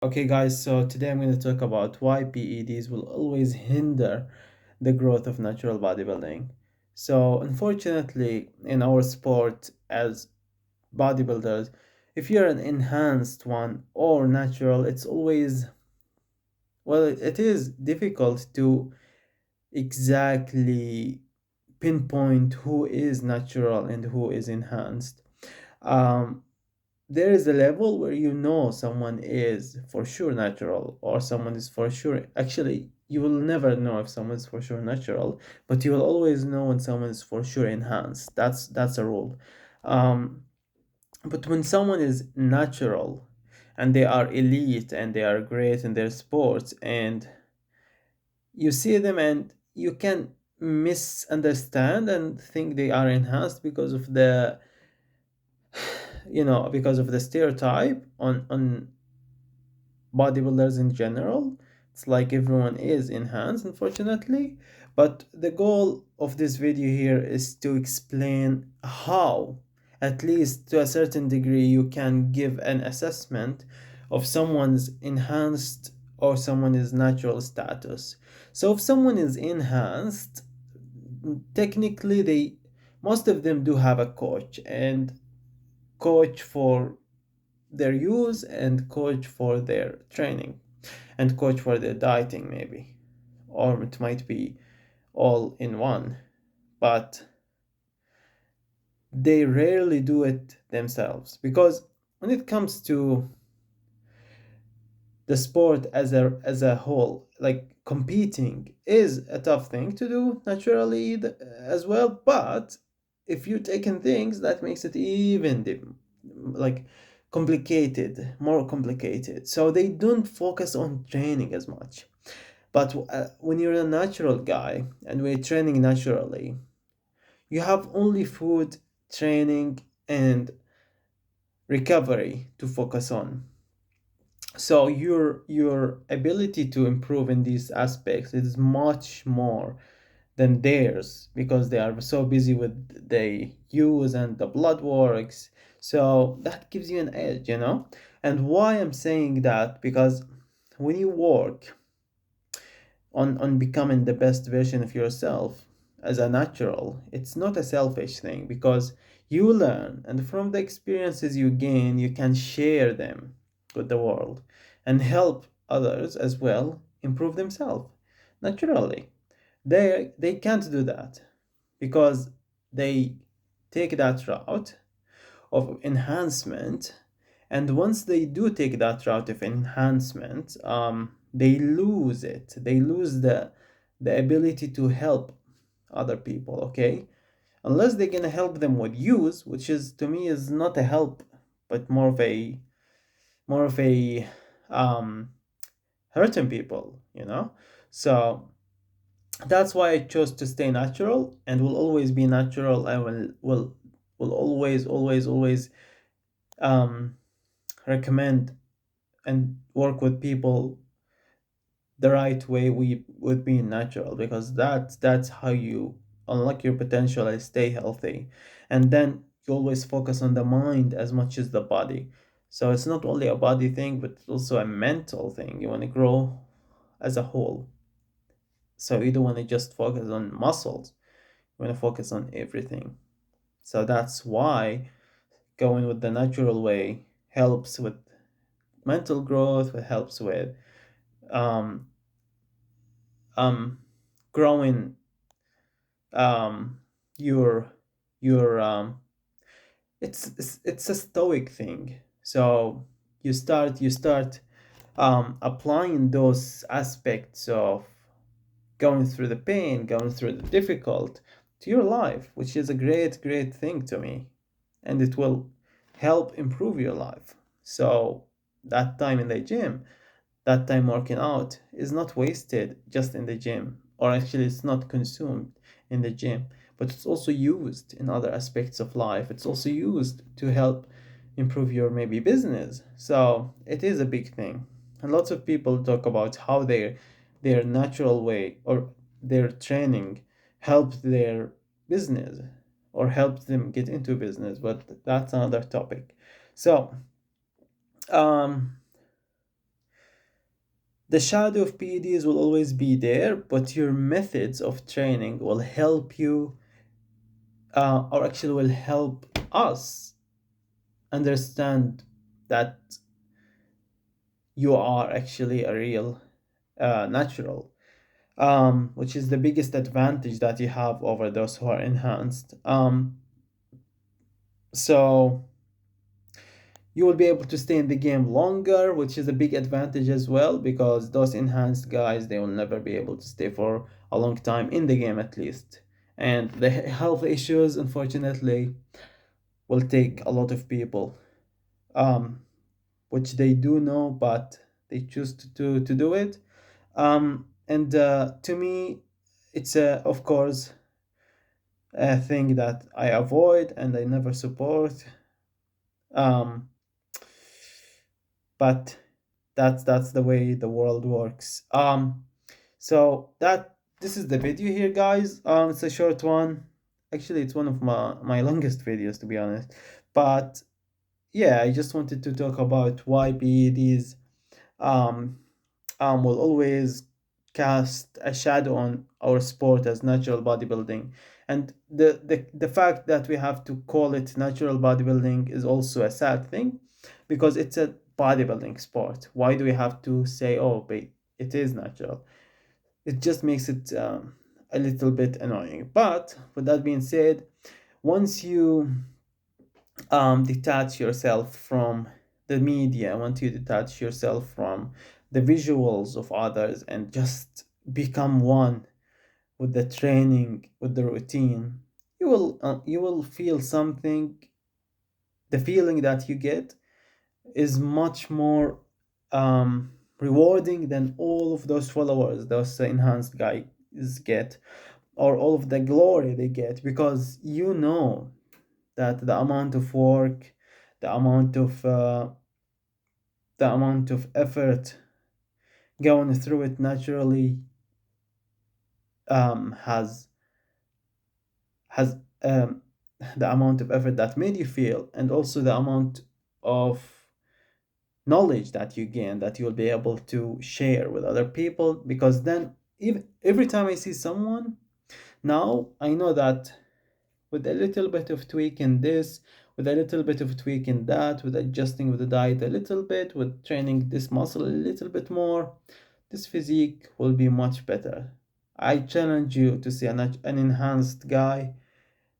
Okay, guys, so today I'm going to talk about why PEDs will always hinder the growth of natural bodybuilding. So, unfortunately, in our sport as bodybuilders, if you're an enhanced one or natural, it's always, well, it is difficult to exactly pinpoint who is natural and who is enhanced. Um, there is a level where you know someone is for sure natural or someone is for sure, actually you will never know if someone is for sure natural, but you will always know when someone is for sure enhanced. That's a rule. um, but when someone is natural and they are elite and they are great in their sports, and you see them and you can misunderstand and think they are enhanced because of the because of the stereotype on bodybuilders in general. It's like everyone is enhanced, unfortunately. But the goal of this video here is to explain how, at least to a certain degree, you can give an assessment of someone's enhanced or someone's natural status. So if someone is enhanced, technically they most of them do have a coach, and coach for their use and coach for their training and coach for their dieting, maybe, or it might be all in one, but they rarely do it themselves because when it comes to the sport as a whole, like competing is a tough thing to do naturally as well. But if you take in things, that makes it even like complicated, more complicated, so they don't focus on training as much. But when you're a natural guy and we're training naturally, you have only food, training, and recovery to focus on. So your ability to improve in these aspects is much more than theirs because they are so busy with the use and the blood works. So that gives you an edge. And why I'm saying that, because when you work on becoming the best version of yourself as a natural, it's not a selfish thing, because you learn, and from the experiences you gain you can share them with the world and help others as well improve themselves naturally. They can't do that because they take that route of enhancement. And once they do take that route of enhancement, they lose it. They lose the ability to help other people. Okay, unless they're gonna help them with use, which is to me is not a help, but more of a um, hurting people. So that's why I chose to stay natural and will always be natural. I will always um, recommend and work with people the right way we would be natural, because that's how you unlock your potential and stay healthy. And then you always focus on the mind as much as the body. So it's not only a body thing, but it's also a mental thing. You want to grow as a whole. So you don't want to just focus on muscles. You want to focus on everything. So that's why going with the natural way helps with mental growth. It helps with um, um, growing um, your it's a stoic thing. So you start applying those aspects of going through the pain, going through the difficult to your life, which is a great thing to me, and it will help improve your life. So that time in the gym, that time working out is not wasted just in the gym, or actually it's not consumed in the gym, but it's also used in other aspects of life. It's also used to help improve your maybe business. So it is a big thing. And lots of people talk about how their natural way or their training helped their business or helped them get into business, but that's another topic. So um The shadow of PEDs will always be there, but your methods of training will help you, or actually will help us understand that you are actually a real natural, which is the biggest advantage that you have over those who are enhanced. So you will be able to stay in the game longer, which is a big advantage as well, because those enhanced guys, they will never be able to stay for a long time in the game at least. And the health issues, unfortunately, will take a lot of people, um, which they do know, but they choose to do it. And to me, it's of course a thing that I avoid and I never support. Um, but that's the way the world works. So that this is the video here, guys. It's a short one. Actually, it's one of my longest videos, to be honest. But yeah, I just wanted to talk about why PEDs um will always cast a shadow on our sport as natural bodybuilding. And the fact that we have to call it natural bodybuilding is also a sad thing, because it's a bodybuilding sport. Why do we have to say, oh, but it is natural? It just makes it a little bit annoying. But with that being said, once you detach yourself from the media, once you detach yourself from the visuals of others and just become one with the training, with the routine, you will feel something. The feeling that you get is much more rewarding than all of those followers those enhanced guys get, or all of the glory they get, because you know that the amount of work, the amount of effort going through it naturally has has um, the amount of effort that made you feel, and also the amount of knowledge that you gain that you'll be able to share with other people. Because then, if every time I see someone now, I know that with a little bit of tweak in this, with a little bit of tweak in that, with adjusting with the diet a little bit, with training this muscle a little bit more, this physique will be much better. I challenge you to see an enhanced guy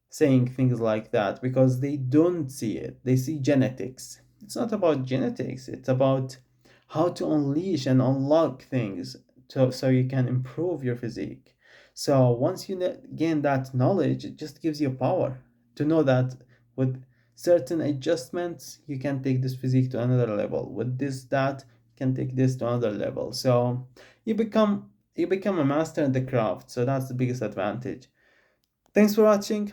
saying things like that, because they don't see it. They see genetics. It's not about genetics, it's about how to unleash and unlock things so you can improve your physique. So once you gain that knowledge, it just gives you power to know that with certain adjustments, you can take this physique to another level. With this, that, you can take this to another level. So you become a master in the craft. So that's the biggest advantage. Thanks for watching.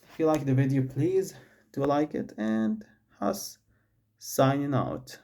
If you like the video, please do like it, and us signing out.